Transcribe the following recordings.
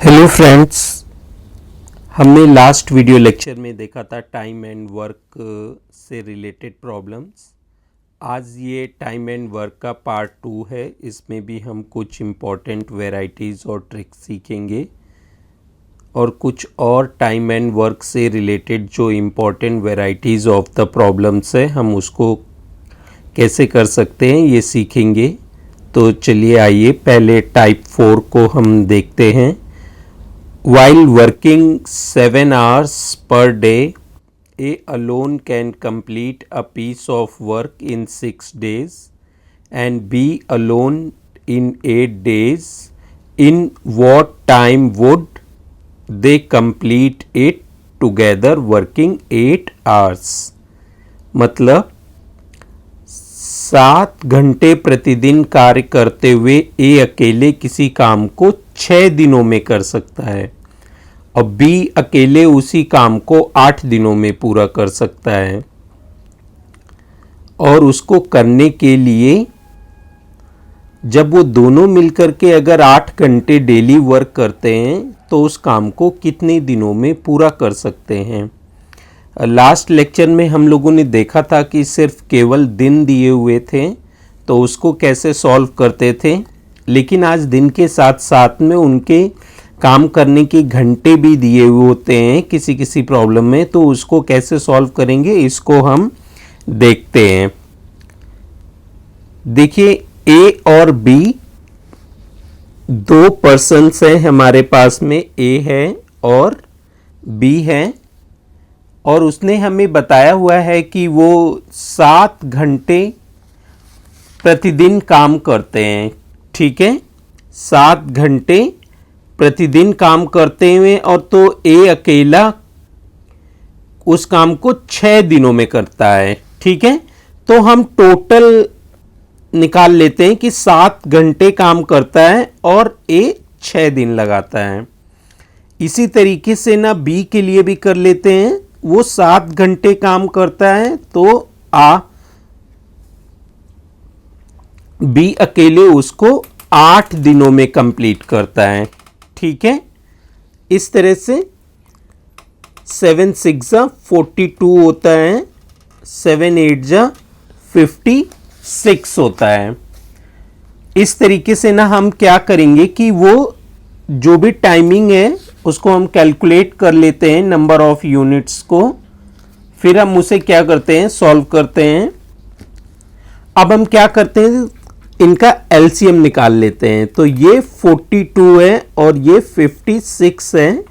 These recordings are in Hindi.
हेलो फ्रेंड्स, हमने लास्ट वीडियो लेक्चर में देखा था टाइम एंड वर्क से रिलेटेड प्रॉब्लम्स। आज ये टाइम एंड वर्क का पार्ट 2 है। इसमें भी हम कुछ इम्पॉर्टेंट वेराइटीज़ और ट्रिक्स सीखेंगे और कुछ और टाइम एंड वर्क से रिलेटेड जो important varieties of the problems है हम उसको कैसे कर सकते हैं ये सीखेंगे। तो चलिए आइए पहले टाइप 4 को हम देखते हैं। While working 7 hours per day, A alone can complete a piece of work in 6 days and B alone in 8 days. In what time would they complete it together working 8 hours? मतलब 7 घंटे प्रतिदिन कार्य करते हुए ए अकेले किसी काम को 6 दिनों में कर सकता है और बी अकेले उसी काम को 8 दिनों में पूरा कर सकता है। और उसको करने के लिए जब वो दोनों मिलकर के अगर 8 घंटे डेली वर्क करते हैं तो उस काम को कितने दिनों में पूरा कर सकते हैं। लास्ट लेक्चर में हम लोगों ने देखा था कि सिर्फ केवल दिन दिए हुए थे तो उसको कैसे सॉल्व करते थे, लेकिन आज दिन के साथ साथ में उनके काम करने के घंटे भी दिए हुए होते हैं किसी किसी प्रॉब्लम में, तो उसको कैसे सॉल्व करेंगे इसको हम देखते हैं। देखिए ए और बी दो पर्सन्स हैं हमारे पास में, ए है और बी है और उसने हमें बताया हुआ है कि वो 7 घंटे प्रतिदिन काम करते हैं। ठीक है, 7 घंटे प्रतिदिन काम करते हुए और तो ए अकेला उस काम को 6 दिनों में करता है। ठीक है, तो हम टोटल निकाल लेते हैं कि 7 घंटे काम करता है और ए 6 दिन लगाता है। इसी तरीके से ना बी के लिए भी कर लेते हैं, वो 7 घंटे काम करता है तो बी अकेले उसको 8 दिनों में कंप्लीट करता है। ठीक है, इस तरह से 7 6 42 होता है, 7 8 56 होता है। इस तरीके से ना हम क्या करेंगे कि वो जो भी टाइमिंग है उसको हम कैलकुलेट कर लेते हैं नंबर ऑफ यूनिट्स को, फिर हम उसे क्या करते हैं सॉल्व करते हैं। अब हम क्या करते हैं इनका एलसीएम निकाल लेते हैं। तो ये 42 है और ये 56 है।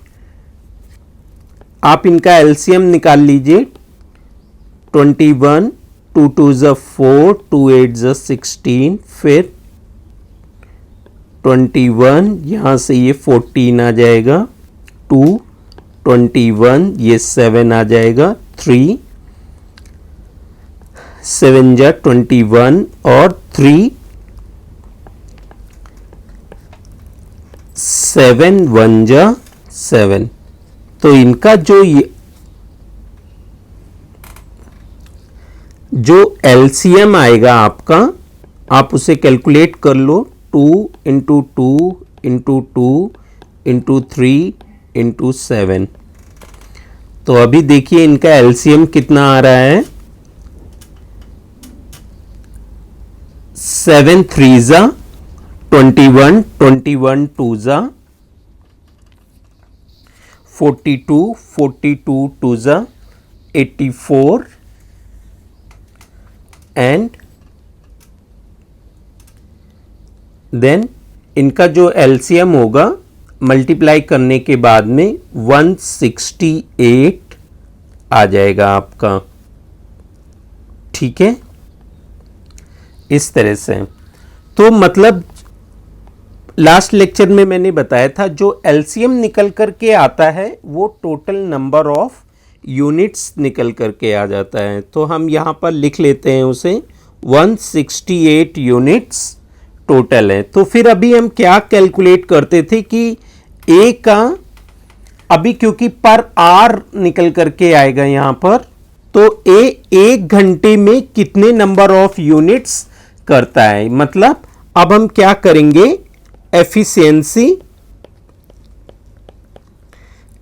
आप इनका एलसीएम निकाल लीजिए। 21 2 2 4 2 8 16, फिर 21 यहां से ये 14 आ जाएगा, 2 21 ये 7 आ जाएगा, 3 7 21 और 3 7 1 7। तो इनका जो एलसीएम आएगा आपका, आप उसे कैलकुलेट कर लो। 2 इंटू 2 इंटू 2 इंटू 3 इंटू 7। तो अभी देखिए इनका एलसीएम कितना आ रहा है। 7 3 21 21 2 42 42 2 84 एंड देन इनका जो एलसीएम होगा मल्टीप्लाई करने के बाद में 168 आ जाएगा आपका। ठीक है, इस तरह से। तो मतलब लास्ट लेक्चर में मैंने बताया था जो एलसीएम निकल करके आता है वो टोटल नंबर ऑफ यूनिट्स निकल करके आ जाता है। तो हम यहाँ पर लिख लेते हैं उसे 168 यूनिट्स टोटल है। तो फिर अभी हम क्या कैलकुलेट करते थे कि ए का अभी क्योंकि पर आर निकल करके आएगा यहाँ पर, तो ए 1 घंटे में कितने नंबर ऑफ यूनिट्स करता है। मतलब अब हम क्या करेंगे, efficiency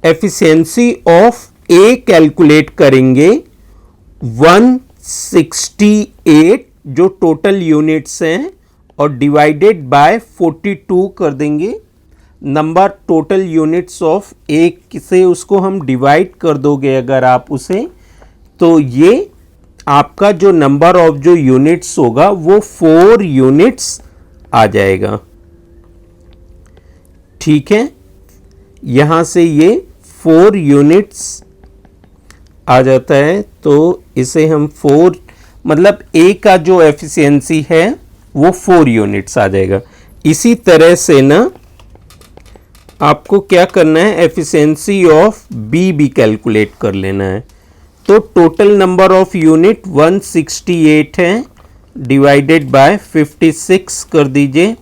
efficiency of A calculate करेंगे 168 जो टोटल यूनिट्स हैं और डिवाइडेड बाय 42 कर देंगे। नंबर टोटल यूनिट्स ऑफ ए से उसको हम डिवाइड कर दोगे अगर आप उसे, तो ये आपका जो नंबर ऑफ जो यूनिट्स होगा वो 4 यूनिट्स आ जाएगा। ठीक है, यहां से ये 4 यूनिट्स आ जाता है, तो इसे हम 4 मतलब ए का जो एफिशिएंसी है वो 4 यूनिट्स आ जाएगा। इसी तरह से ना आपको क्या करना है, एफिशिएंसी ऑफ बी भी कैलकुलेट कर लेना है। तो टोटल नंबर ऑफ यूनिट 168 है, डिवाइडेड बाय 56 कर दीजिए।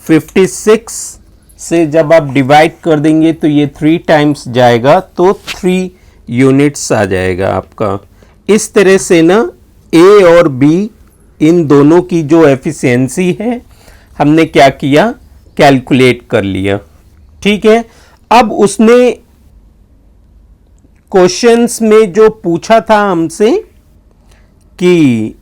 56 से जब आप डिवाइड कर देंगे तो ये 3 टाइम्स जाएगा, तो 3 यूनिट्स आ जाएगा आपका। इस तरह से ना ए और बी इन दोनों की जो एफिशिएंसी है हमने क्या किया, कैलकुलेट कर लिया। ठीक है, अब उसने क्वेश्चंस में जो पूछा था हमसे कि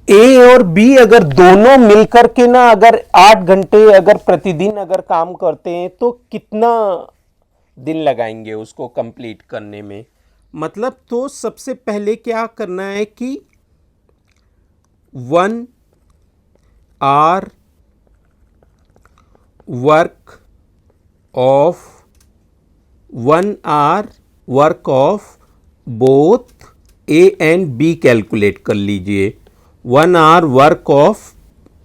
ए और बी अगर दोनों मिलकर के ना अगर 8 घंटे अगर प्रतिदिन अगर काम करते हैं तो कितना दिन लगाएंगे उसको कंप्लीट करने में। मतलब तो सबसे पहले क्या करना है कि 1 hour work of both A and B calculate कर लीजिए। 1 hour work of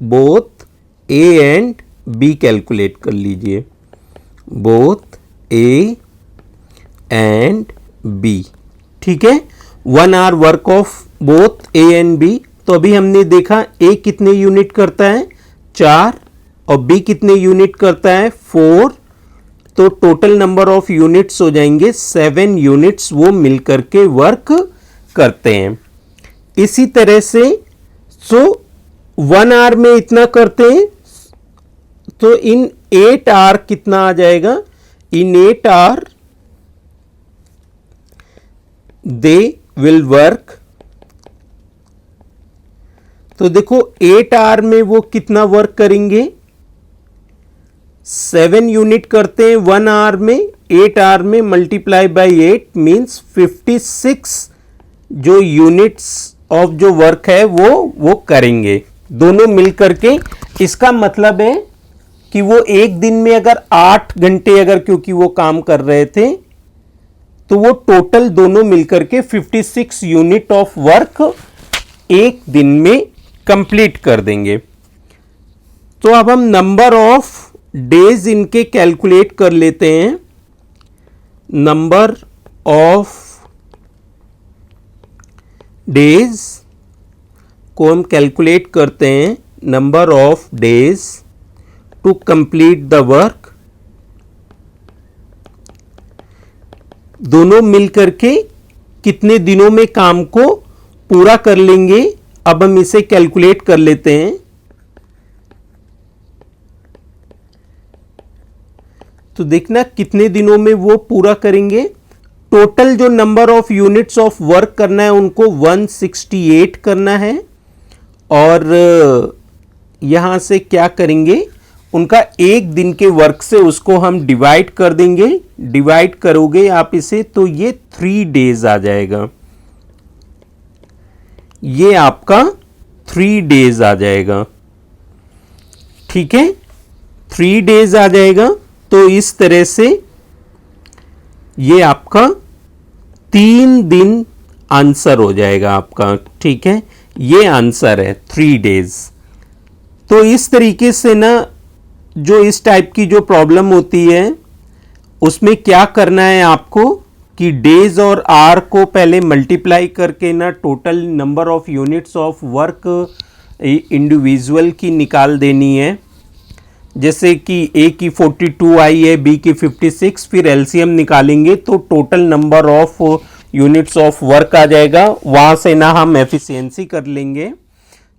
both A and B calculate कर लीजिए, बोथ ए एंड बी। ठीक है, 1 hour work of both A and B. तो अभी हमने देखा ए कितने यूनिट करता है, 4, और बी कितने यूनिट करता है, 4। तो टोटल नंबर ऑफ यूनिट्स हो जाएंगे 7 यूनिट्स, वो मिलकर के वर्क करते हैं। इसी तरह से 1 आवर में इतना करते हैं, तो इन 8 आवर कितना आ जाएगा, इन 8 आवर दे विल वर्क। तो देखो 8 आवर में वो कितना वर्क करेंगे, 7 यूनिट करते हैं 1 आवर में, 8 आवर में मल्टीप्लाई बाय 8 मींस 56 जो यूनिट्स ऑफ जो वर्क है वो करेंगे दोनों मिलकर के। इसका मतलब है कि वो एक दिन में अगर 8 घंटे अगर क्योंकि वो काम कर रहे थे, तो वो टोटल दोनों मिलकर के 56 यूनिट ऑफ वर्क एक दिन में कंप्लीट कर देंगे। तो अब हम नंबर ऑफ डेज इनके कैलकुलेट कर लेते हैं। नंबर ऑफ डेज को हम कैलकुलेट करते हैं, number of days to complete the work. दोनों मिलकर के कितने दिनों में काम को पूरा कर लेंगे, अब हम इसे कैलकुलेट कर लेते हैं। तो देखना कितने दिनों में वो पूरा करेंगे। टोटल जो number of units of work करना है उनको 168 करना है, और यहां से क्या करेंगे, उनका एक दिन के वर्क से उसको हम डिवाइड कर देंगे। डिवाइड करोगे आप इसे तो ये 3 डेज आ जाएगा, ये आपका 3 डेज आ जाएगा। ठीक है, 3 डेज आ जाएगा। तो इस तरह से ये आपका 3 दिन आंसर हो जाएगा आपका। ठीक है, ये आंसर है 3 डेज। तो इस तरीके से ना जो इस टाइप की जो प्रॉब्लम होती है उसमें क्या करना है आपको कि डेज और आवर को पहले मल्टीप्लाई करके ना total number of units of work individual की निकाल देनी है। जैसे कि ए की 42 आई है, बी की 56, फिर एलसीएम निकालेंगे तो total number of units of work आ जाएगा। वहाँ से ना हम एफिशिएंसी कर लेंगे।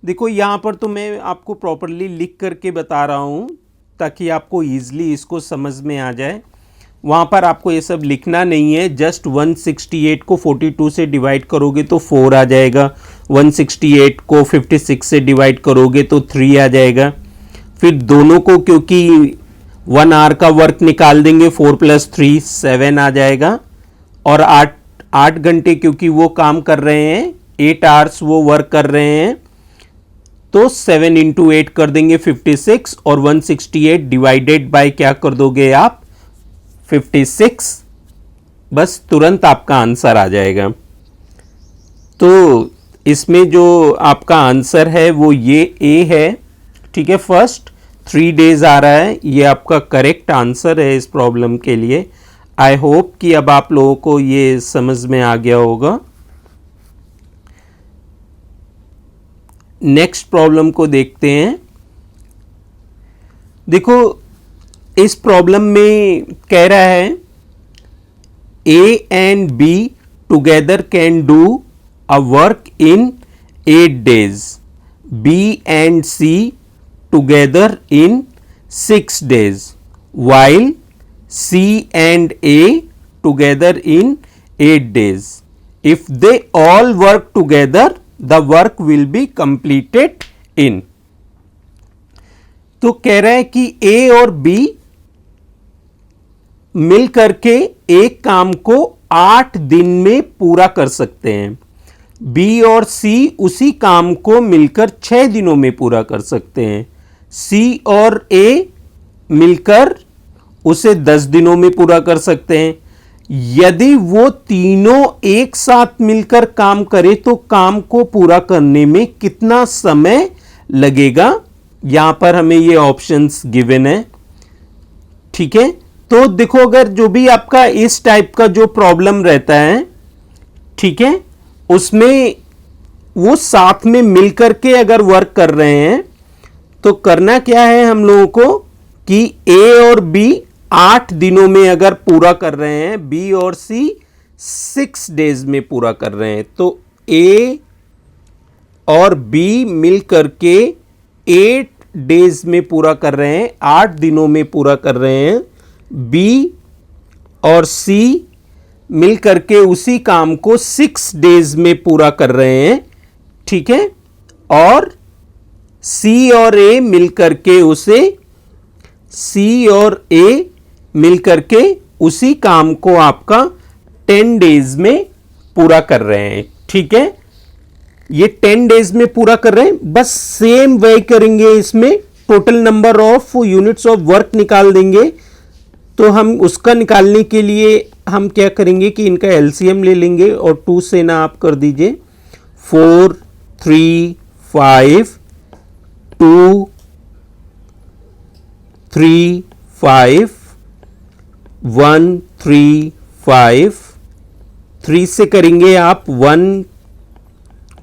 देखो यहाँ पर तो मैं आपको प्रॉपरली लिख करके बता रहा हूँ ताकि आपको ईजिली इसको समझ में आ जाए। वहाँ पर आपको ये सब लिखना नहीं है, जस्ट 168 को 42 से डिवाइड करोगे तो 4 आ जाएगा, 168 को 56 से डिवाइड करोगे तो 3 आ जाएगा। फिर दोनों को क्योंकि 1 आवर का वर्क निकाल देंगे, 4 + 3 7 आ जाएगा। और 8 घंटे क्योंकि वो काम कर रहे हैं, 8 आवर्स वो वर्क कर रहे हैं, तो 7 × 8 कर देंगे 56, और 168 डिवाइडेड बाय क्या कर दोगे आप 56, बस तुरंत आपका आंसर आ जाएगा। तो इसमें जो आपका आंसर है वो ये ए है, ठीक है। फर्स्ट 3 डेज आ रहा है, ये आपका करेक्ट आंसर है इस प्रॉब्लम के लिए। आई होप कि अब आप लोगों को ये समझ में आ गया होगा। नेक्स्ट प्रॉब्लम को देखते हैं। देखो इस प्रॉब्लम में कह रहा है A and B together can do a work in 8 days, B and C together in 6 days, while C and A together in 8 days. If they all work together, the work will be completed in. तो कह रहा है कि A और B मिल करके एक काम को 8 दिन में पूरा कर सकते हैं। B और C उसी काम को मिलकर 6 दिनों में पूरा कर सकते हैं। C और A मिलकर उसे 10 दिनों में पूरा कर सकते हैं। यदि वो तीनों एक साथ मिलकर काम करे तो काम को पूरा करने में कितना समय लगेगा, यहां पर हमें ये ऑप्शंस गिवन है, ठीक है। तो देखो अगर जो भी आपका इस टाइप का जो प्रॉब्लम रहता है, ठीक है, उसमें वो साथ में मिलकर के अगर वर्क कर रहे हैं तो करना क्या है हम लोगों को कि ए और बी 8 दिनों में अगर पूरा कर रहे हैं, बी और सी 6 days में पूरा कर रहे हैं, तो ए और बी मिल करके 8 days में पूरा कर रहे हैं, 8 दिनों में पूरा कर रहे हैं। बी और सी मिल करके उसी काम को 6 days में पूरा कर रहे हैं, ठीक है। और सी और ए मिल करके मिलकर के उसी काम को आपका 10 days में पूरा कर रहे हैं, ठीक है। ये 10 days में पूरा कर रहे हैं, बस सेम वे करेंगे, इसमें total number of units of work निकाल देंगे। तो हम उसका निकालने के लिए हम क्या करेंगे कि इनका एलसीएम ले लेंगे और 2 से ना आप कर दीजिए 4 3 5 2 3 5 1 3 5 3 से करेंगे आप 1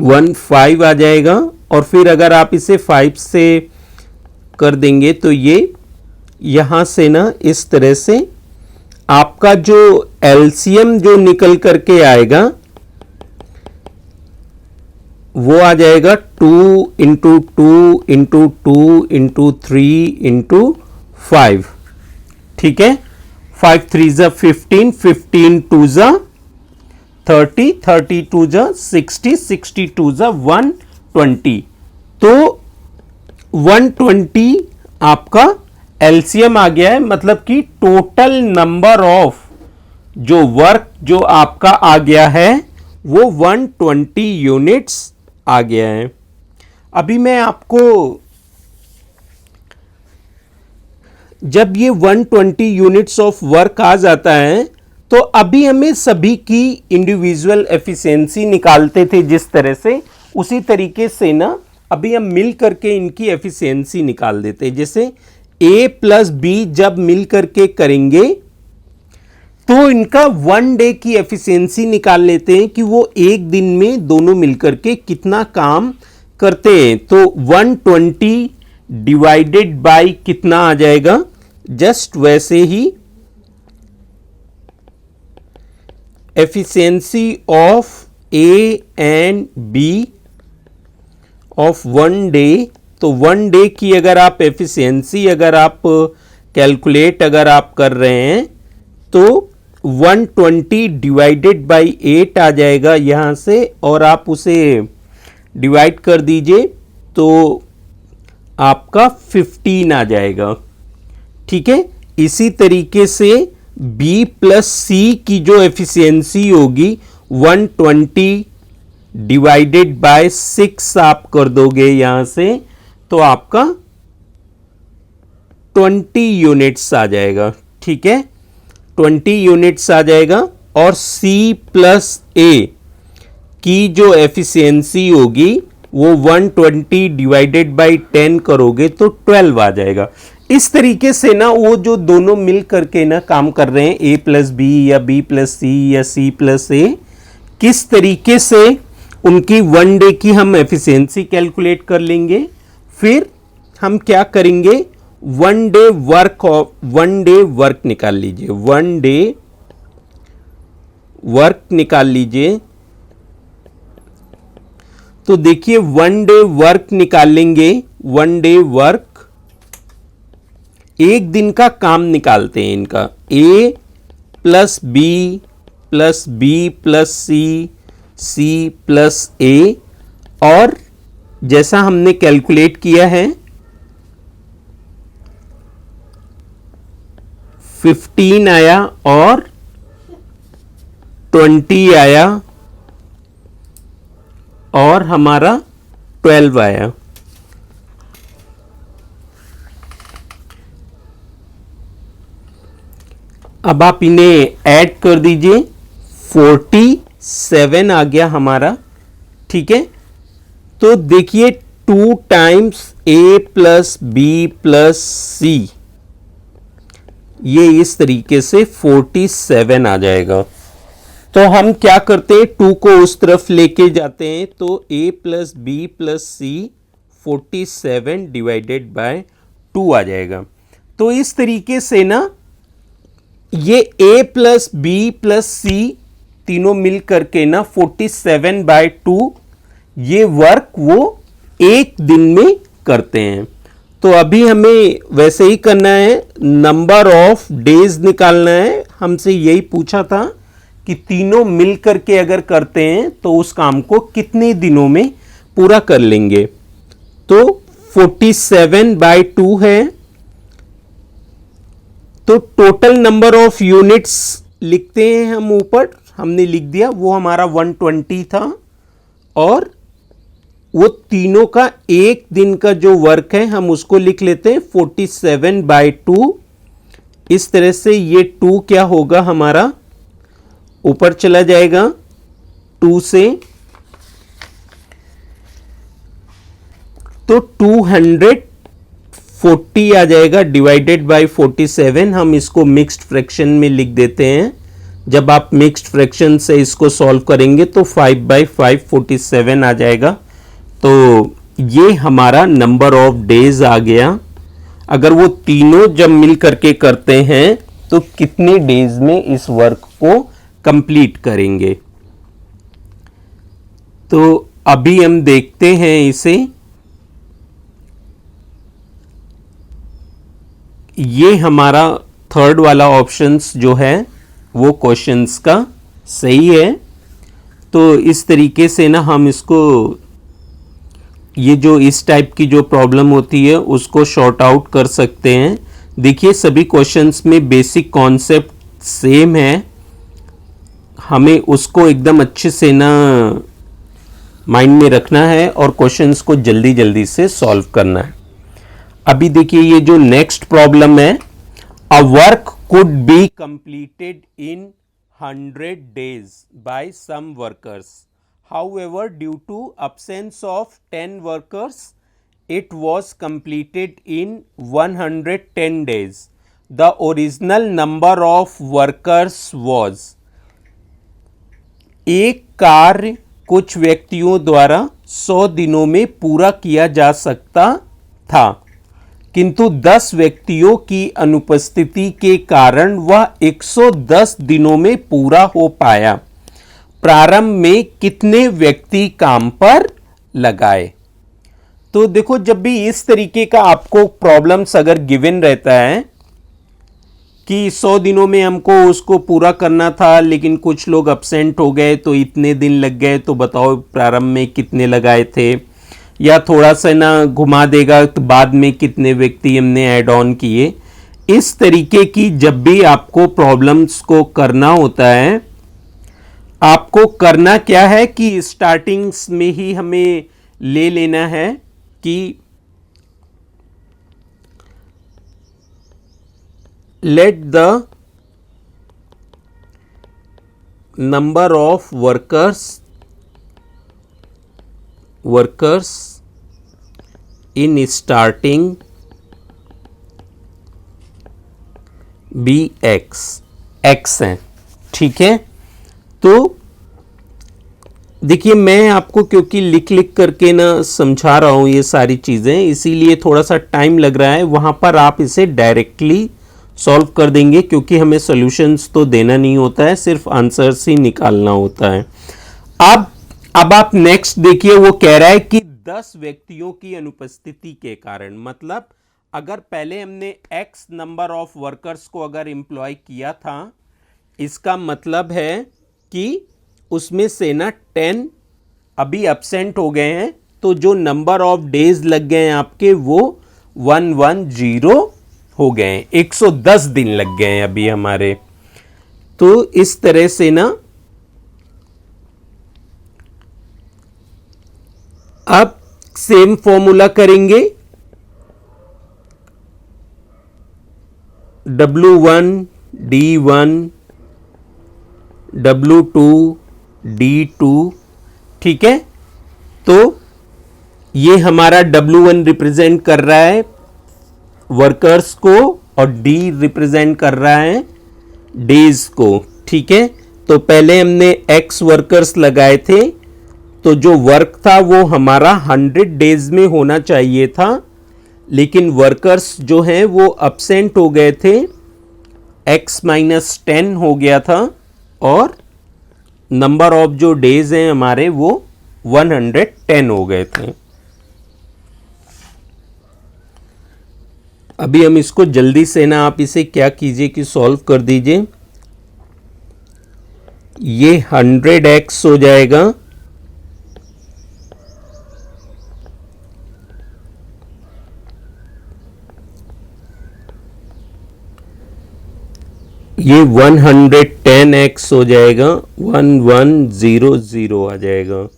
1 5 आ जाएगा। और फिर अगर आप इसे 5 से कर देंगे तो ये यहां से ना इस तरह से आपका जो एलसीएम जो निकल करके आएगा वो आ जाएगा 2 × 2 × 2 × 3 × 5, ठीक है। 5 3 15, 15 2 30, 30 2 60, 60 2 120। तो 120 आपका एलसीएम आ गया है, मतलब कि टोटल नंबर ऑफ जो वर्क जो आपका आ गया है वो 120 यूनिट्स आ गया है। अभी मैं आपको जब ये 120 यूनिट्स ऑफ वर्क आ जाता है तो अभी हमें सभी की इंडिविजुअल एफिशिएंसी निकालते थे जिस तरह से, उसी तरीके से ना अभी हम मिल करके इनकी एफिशिएंसी निकाल देते हैं। जैसे A + B जब मिल करके करेंगे तो इनका 1 डे की एफिशिएंसी निकाल लेते हैं कि वो एक दिन में दोनों मिलकर के कितना काम करते हैं। तो 120 डिवाइडेड बाय कितना आ जाएगा, जस्ट वैसे ही efficiency of A and B of 1 day तो 1 डे की अगर आप एफिशिएंसी अगर आप कैलकुलेट अगर आप कर रहे हैं तो 120 डिवाइडेड बाई 8 आ जाएगा यहाँ से, और आप उसे डिवाइड कर दीजिए तो आपका 15 आ जाएगा। ठीक है, इसी तरीके से B प्लस सी की जो एफिशिएंसी होगी 120 डिवाइडेड बाय 6 आप कर दोगे यहां से तो आपका 20 यूनिट्स आ जाएगा। ठीक है, 20 यूनिट्स आ जाएगा। और C प्लस A की जो एफिशिएंसी होगी वो 120 डिवाइडेड बाई 10 करोगे तो 12 आ जाएगा। इस तरीके से ना वो जो दोनों मिल करके ना काम कर रहे हैं, A प्लस बी या B प्लस सी या C प्लस ए, किस तरीके से उनकी 1 डे की हम एफिशिएंसी कैलकुलेट कर लेंगे। फिर हम क्या करेंगे, 1 डे वर्क निकाल लीजिए, 1 डे वर्क निकाल लीजिए। तो देखिए 1 डे वर्क निकालेंगे, 1 डे वर्क, एक दिन का काम निकालते हैं इनका, A plus B plus B plus C plus A, और जैसा हमने कैलकुलेट किया है 15 आया और 20 आया और हमारा 12 आया। अब आप इन्हें ऐड कर दीजिए, 47 आ गया हमारा। ठीक है, तो देखिए 2 times A plus B plus C, ये इस तरीके से 47 आ जाएगा। तो हम क्या करते हैं, 2 को उस तरफ लेके जाते हैं तो A plus B plus C 47 divided by 2 आ जाएगा। तो इस तरीके से ना ये A plus B plus C तीनों मिल करके ना 47 बाय 2 ये वर्क वो एक दिन में करते हैं। तो अभी हमें वैसे ही करना है, नंबर ऑफ डेज निकालना है। हमसे यही पूछा था कि तीनों मिल करके अगर करते हैं तो उस काम को कितने दिनों में पूरा कर लेंगे। तो 47 बाय 2 है, तो टोटल नंबर ऑफ यूनिट्स लिखते हैं हम ऊपर, हमने लिख दिया, वो हमारा 120 था, और वो तीनों का एक दिन का जो वर्क है हम उसको लिख लेते हैं 47 बाय 2। इस तरह से ये 2 क्या होगा हमारा ऊपर चला जाएगा 2 से, तो 240 आ जाएगा डिवाइडेड बाय 47। हम इसको मिक्स्ड फ्रैक्शन में लिख देते हैं। जब आप मिक्स्ड फ्रैक्शन से इसको सॉल्व करेंगे तो 5 बाई 5 47 आ जाएगा। तो ये हमारा नंबर ऑफ डेज आ गया। अगर वो तीनों जब मिल करके करते हैं तो कितने डेज में इस वर्क को कंप्लीट करेंगे। तो अभी हम देखते हैं इसे, ये हमारा थर्ड वाला ऑप्शंस जो है वो क्वेश्चंस का सही है। तो इस तरीके से ना हम इसको, ये जो इस टाइप की जो प्रॉब्लम होती है उसको शॉर्ट आउट कर सकते हैं। देखिए सभी क्वेश्चंस में बेसिक कॉन्सेप्ट सेम है, हमें उसको एकदम अच्छे से ना माइंड में रखना है और क्वेश्चंस को जल्दी जल्दी से सॉल्व करना है। अभी देखिए ये जो नेक्स्ट प्रॉब्लम है, a work could be completed in 100 days by some workers, however due to absence of 10 workers it was completed in 110 days. The original number of workers was, एक कार्य कुछ व्यक्तियों द्वारा 100 दिनों में पूरा किया जा सकता था, किंतु 10 व्यक्तियों की अनुपस्थिति के कारण वह 110 दिनों में पूरा हो पाया। प्रारंभ में कितने व्यक्ति काम पर लगाए। तो देखो, जब भी इस तरीके का आपको प्रॉब्लम्स अगर गिवन रहता है कि 100 दिनों में हमको उसको पूरा करना था लेकिन कुछ लोग अब्सेंट हो गए तो इतने दिन लग गए, तो बताओ प्रारंभ में कितने लगाए थे, या थोड़ा सा ना घुमा देगा तो बाद में कितने व्यक्ति हमने ऐड ऑन किए। इस तरीके की जब भी आपको प्रॉब्लम्स को करना होता है, आपको करना क्या है कि स्टार्टिंग्स में ही हमें ले लेना है कि let the number of workers in starting be x है। ठीक है, तो देखिए मैं आपको क्योंकि लिख लिख करके ना समझा रहा हूं ये सारी चीजें, इसीलिए थोड़ा सा टाइम लग रहा है। वहां पर आप इसे डायरेक्टली सॉल्व कर देंगे क्योंकि हमें सॉल्यूशंस तो देना नहीं होता है, सिर्फ आंसर्स ही निकालना होता है। अब आप नेक्स्ट देखिए, वो कह रहा है कि 10 व्यक्तियों की अनुपस्थिति के कारण, मतलब अगर पहले हमने x नंबर ऑफ वर्कर्स को अगर एम्प्लॉय किया था, इसका मतलब है कि उसमें से ना 10 अभी एब्सेंट हो गए हैं, तो जो नंबर ऑफ डेज लग गए हैं आपके वो 110 हो गए हैं, 110 दिन लग गए हैं अभी हमारे। तो इस तरह से ना अब सेम फॉर्मूला करेंगे, W1 D1 W2 D2। ठीक है, तो ये हमारा W1 रिप्रेजेंट कर रहा है वर्कर्स को और D रिप्रेजेंट कर रहा है डेज को। ठीक है, तो पहले हमने X वर्कर्स लगाए थे, तो जो वर्क था वो हमारा 100 डेज में होना चाहिए था, लेकिन वर्कर्स जो हैं वो अब्सेंट हो गए थे, X माइनस 10 हो गया था और नंबर ऑफ जो डेज हैं हमारे वो 110 हो गए थे। अभी हम इसको जल्दी से ना, आप इसे क्या कीजिए कि सॉल्व कर दीजिए। ये 100x हो जाएगा, ये 110x हो जाएगा, 1100 आ जाएगा।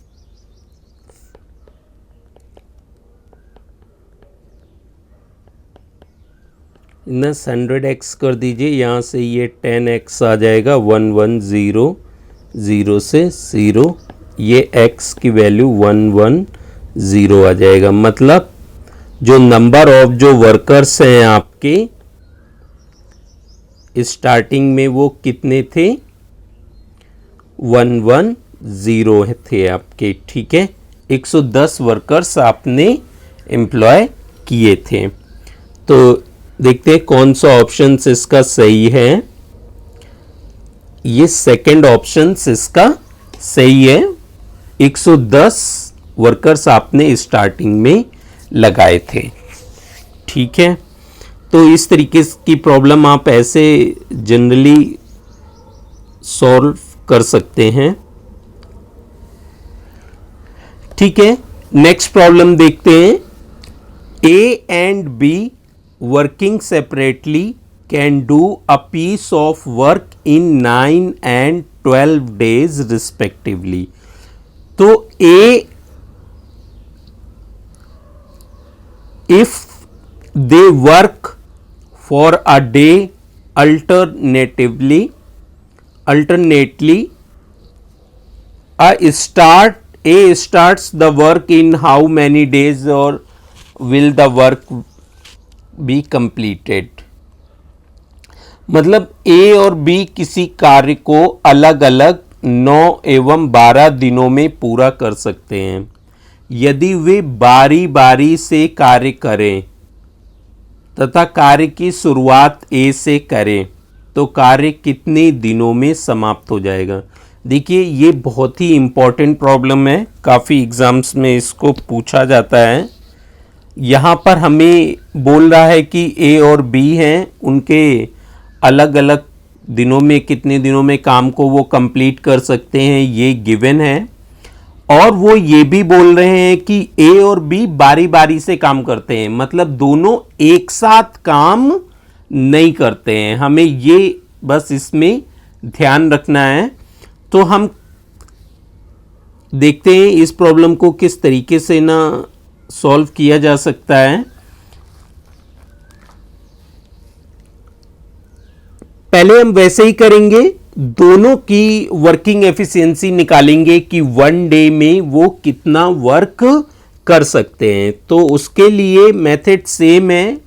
इनस 100x कर दीजिए, यहाँ से ये 10x आ जाएगा, 1100 से 0, ये x की वैल्यू 110 आ जाएगा। मतलब जो नंबर ऑफ जो वर्कर्स हैं आपके स्टार्टिंग में वो कितने थे, 110 थे आपके। ठीक है, 110 वर्कर्स आपने एम्प्लॉय किए थे। तो देखते हैं कौन सा ऑप्शन इसका सही है। ये सेकंड ऑप्शन इसका सही है, 110 वर्कर्स आपने स्टार्टिंग में लगाए थे। ठीक है, तो इस तरीके की प्रॉब्लम आप ऐसे जनरली सॉल्व कर सकते हैं। ठीक है, नेक्स्ट प्रॉब्लम देखते हैं। A and B working separately can do a piece of work in 9 and 12 days respectively. तो A, if they work for a day alternately, A starts the work in how many days or will the work be completed? मतलब A और B किसी कार्य को अलग अलग 9 एवं 12 दिनों में पूरा कर सकते हैं। यदि वे बारी बारी से कार्य करें तथा कार्य की शुरुआत A से करें तो कार्य कितने दिनों में समाप्त हो जाएगा। देखिए, ये बहुत ही इम्पोर्टेंट प्रॉब्लम है, काफ़ी एग्जाम्स में इसको पूछा जाता है। यहाँ पर हमें बोल रहा है कि ए और बी हैं, उनके अलग अलग दिनों में कितने दिनों में काम को वो कंप्लीट कर सकते हैं ये गिवन है। और वो ये भी बोल रहे हैं कि ए और बी बारी बारी से काम करते हैं, मतलब दोनों एक साथ काम नहीं करते हैं। हमें ये बस इसमें ध्यान रखना है। तो हम देखते हैं इस प्रॉब्लम को किस तरीके से ना सॉल्व किया जा सकता है। पहले हम वैसे ही करेंगे, दोनों की वर्किंग एफिशिएंसी निकालेंगे कि वन डे में वो कितना वर्क कर सकते हैं। तो उसके लिए मेथड सेम है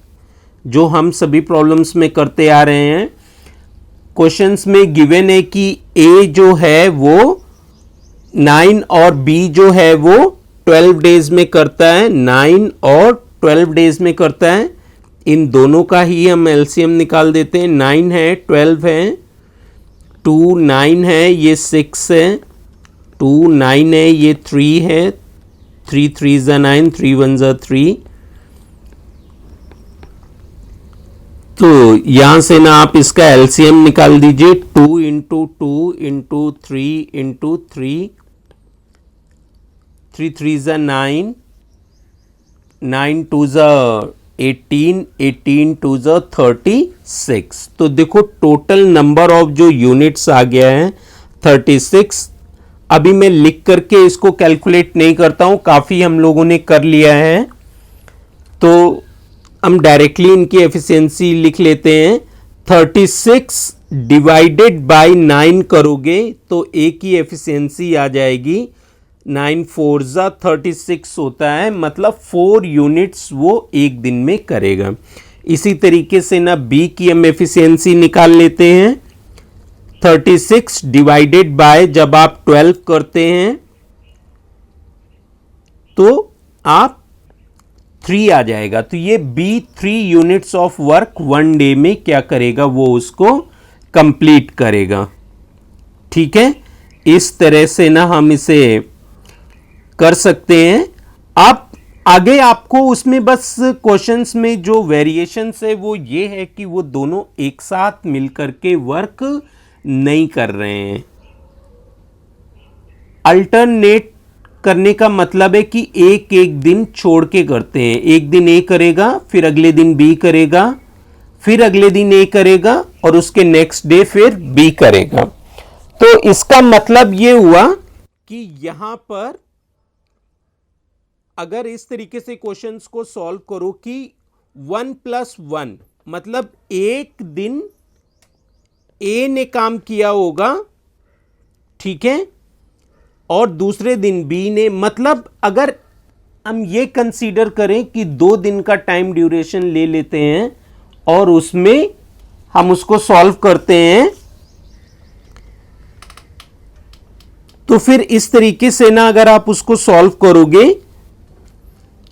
जो हम सभी प्रॉब्लम्स में करते आ रहे हैं। क्वेश्चंस में गिवन है कि ए जो है वो 9 और बी जो है वो 12 डेज में करता है, 9 और 12 डेज में करता है। इन दोनों का ही हम एलसीएम निकाल देते हैं। 9 है, 12 है, 2 9 है, ये 6 है, 2 9 है, ये 3 है, 3 3 ज़ा 9, 3 1 ज़ा 3। तो यहां से ना आप इसका एलसीएम निकाल दीजिए। 2 इंटू 2 इंटू 3 इंटू 3, 3 3 ज़ा 9, 9 2 ज़ा 18, 18 2 ज़ा 36। तो देखो टोटल नंबर ऑफ जो यूनिट्स आ गया है 36। अभी मैं लिख करके इसको कैलकुलेट नहीं करता हूं, काफ़ी हम लोगों ने कर लिया है। तो हम डायरेक्टली इनकी एफिशिएंसी लिख लेते हैं। 36 डिवाइडेड बाय 9 करोगे तो ए की एफिशिएंसी आ जाएगी 9 4 ज़ा 36 होता है, मतलब 4 यूनिट्स वो एक दिन में करेगा। इसी तरीके से ना बी की हम एफिशिएंसी निकाल लेते हैं। 36 डिवाइडेड बाय जब आप 12 करते हैं तो आप 3 आ जाएगा। तो ये B 3 units of work one day में क्या करेगा, वो उसको कंप्लीट करेगा। ठीक है, इस तरह से ना हम इसे कर सकते हैं। आप आगे आपको उसमें बस क्वेश्चंस में जो वेरिएशंस है वो ये है कि वो दोनों एक साथ मिलकर के वर्क नहीं कर रहे हैं। अल्टरनेट करने का मतलब है कि एक एक दिन छोड़ के करते हैं। एक दिन ए करेगा, फिर अगले दिन बी करेगा, फिर अगले दिन ए करेगा और उसके नेक्स्ट डे फिर बी करेगा। तो इसका मतलब ये हुआ कि यहां पर अगर इस तरीके से क्वेश्चंस को सॉल्व करो कि 1 + 1 मतलब एक दिन ए ने काम किया होगा, ठीक है, और दूसरे दिन बी ने, मतलब अगर हम ये कंसीडर करें कि 2 दिन का टाइम ड्यूरेशन ले लेते हैं और उसमें हम उसको सॉल्व करते हैं, तो फिर इस तरीके से ना अगर आप उसको सॉल्व करोगे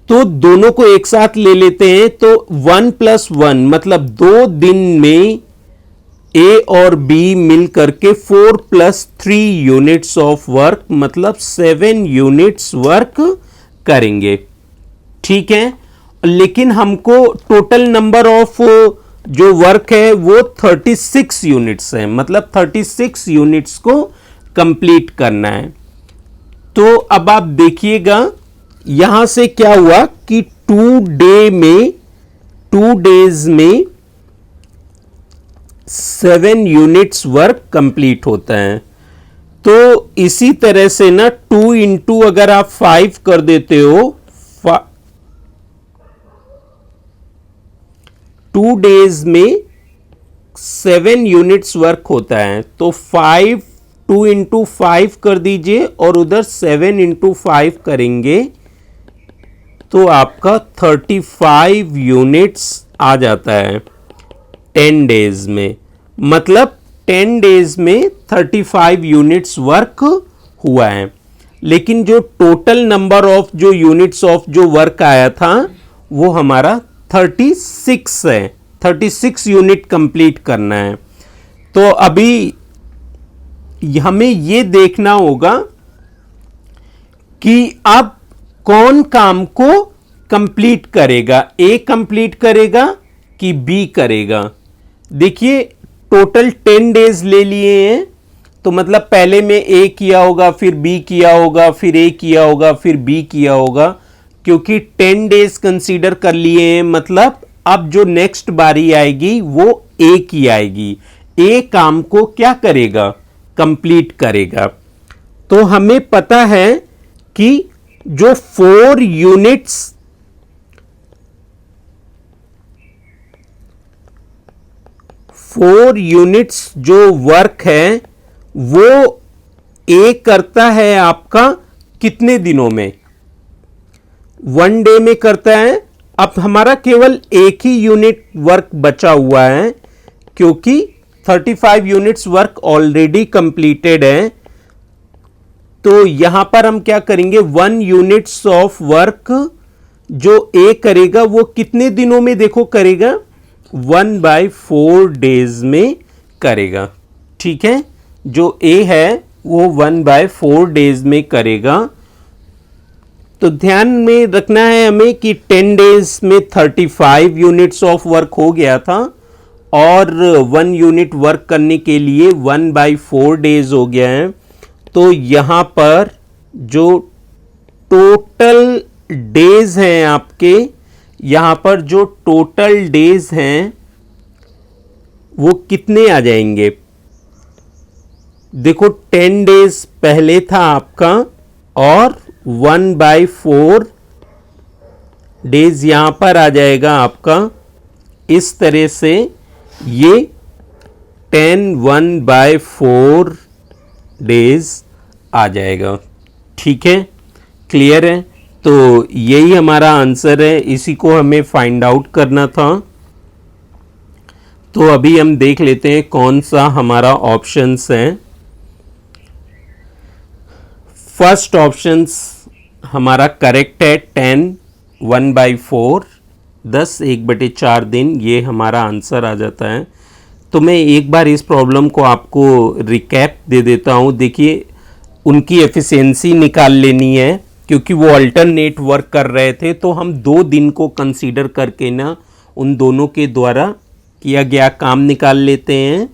तो दोनों को एक साथ ले लेते हैं। तो 1 + 1 मतलब 2 दिन में ए और बी मिल करके 4 + 3 यूनिट्स ऑफ वर्क मतलब 7 यूनिट्स वर्क करेंगे। ठीक है, लेकिन हमको टोटल नंबर ऑफ जो वर्क है वो 36 यूनिट्स है, मतलब 36 यूनिट्स को कंप्लीट करना है। तो अब आप देखिएगा यहां से क्या हुआ कि 2 डेज में 7 यूनिट्स वर्क कंप्लीट होता है। तो इसी तरह से ना 2 इंटू अगर आप 5 कर देते हो, 2 डेज में 7 यूनिट्स वर्क होता है। तो 2 इंटू 5 कर दीजिए और उधर 7 इंटू 5 करेंगे तो आपका 35 यूनिट्स आ जाता है 10 डेज में। मतलब 10 डेज में 35 यूनिट्स वर्क हुआ है। लेकिन जो टोटल नंबर ऑफ जो यूनिट्स ऑफ जो वर्क आया था वो हमारा 36 है। 36 यूनिट कंप्लीट करना है। तो अभी हमें ये देखना होगा कि अब कौन काम को कंप्लीट करेगा, ए कंप्लीट करेगा कि बी करेगा। देखिए टोटल 10 डेज ले लिए हैं, तो मतलब पहले में ए किया होगा, फिर बी किया होगा, फिर ए किया होगा, फिर बी किया होगा, क्योंकि 10 डेज कंसीडर कर लिए हैं। मतलब अब जो नेक्स्ट बारी आएगी वो ए की आएगी। ए काम को क्या करेगा, कंप्लीट करेगा। तो हमें पता है कि जो 4 यूनिट्स जो वर्क है वो ए करता है आपका कितने दिनों में, 1 डे में करता है। अब हमारा केवल एक ही यूनिट वर्क बचा हुआ है, क्योंकि 35 यूनिट्स वर्क ऑलरेडी कंप्लीटेड है। तो यहां पर हम क्या करेंगे, 1 यूनिट्स ऑफ वर्क जो ए करेगा वो कितने दिनों में देखो करेगा, 1/4 डेज में करेगा। ठीक है, जो ए है वो 1/4 डेज में करेगा। तो ध्यान में रखना है हमें कि 10 डेज में 35 यूनिट्स ऑफ वर्क हो गया था, और 1 यूनिट वर्क करने के लिए 1/4 डेज हो गया है। तो यहां पर जो टोटल डेज हैं आपके, यहां पर जो टोटल डेज हैं वो कितने आ जाएंगे, देखो 10 डेज पहले था आपका, और 1/4 डेज यहां पर आ जाएगा आपका। इस तरह से ये 10 1/4 डेज आ जाएगा। ठीक है, क्लियर है। तो यही हमारा आंसर है, इसी को हमें फाइंड आउट करना था। तो अभी हम देख लेते हैं कौन सा हमारा ऑप्शंस है। फर्स्ट ऑप्शंस हमारा करेक्ट है, 10 1/4, 10 1/4 दिन, ये हमारा आंसर आ जाता है। तो मैं एक बार इस प्रॉब्लम को आपको रिकैप दे देता हूँ। देखिए उनकी एफिशिएंसी निकाल लेनी है, क्योंकि वो अल्टरनेट वर्क कर रहे थे, तो हम 2 दिन को कंसीडर करके ना उन दोनों के द्वारा किया गया काम निकाल लेते हैं,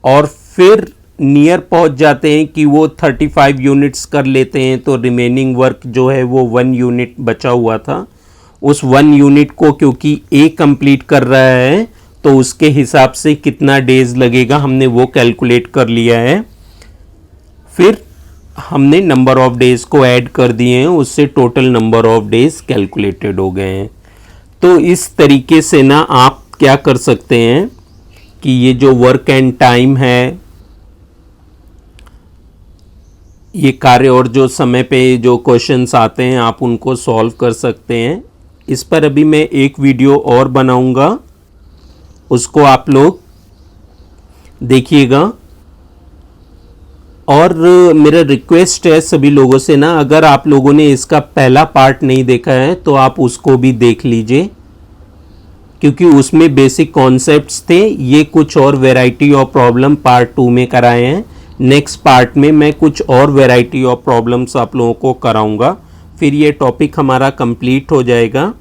और फिर नियर पहुंच जाते हैं कि वो 35 यूनिट्स कर लेते हैं। तो रिमेनिंग वर्क जो है वो 1 यूनिट बचा हुआ था, उस 1 यूनिट को क्योंकि ए कंप्लीट कर रहा है, तो उसके हिसाब से कितना डेज लगेगा हमने वो कैलकुलेट कर लिया है। फिर हमने नंबर ऑफ डेज को ऐड कर दिए हैं, उससे total number of days calculated हो गए हैं। तो इस तरीके से ना आप क्या कर सकते हैं कि ये जो वर्क एंड टाइम है, ये कार्य और जो समय पे जो क्वेश्चंस आते हैं आप उनको सॉल्व कर सकते हैं। इस पर अभी मैं एक वीडियो और बनाऊंगा, उसको आप लोग देखिएगा। और मेरा रिक्वेस्ट है सभी लोगों से ना, अगर आप लोगों ने इसका पहला पार्ट नहीं देखा है तो आप उसको भी देख लीजिए, क्योंकि उसमें बेसिक कॉन्सेप्ट्स थे। ये कुछ और वैरायटी ऑफ प्रॉब्लम पार्ट 2 में कराए हैं। नेक्स्ट पार्ट में मैं कुछ और वैरायटी ऑफ प्रॉब्लम्स आप लोगों को कराऊंगा, फिर ये टॉपिक हमारा कंप्लीट हो जाएगा।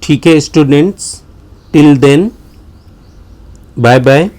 ठीक है students, till then bye bye.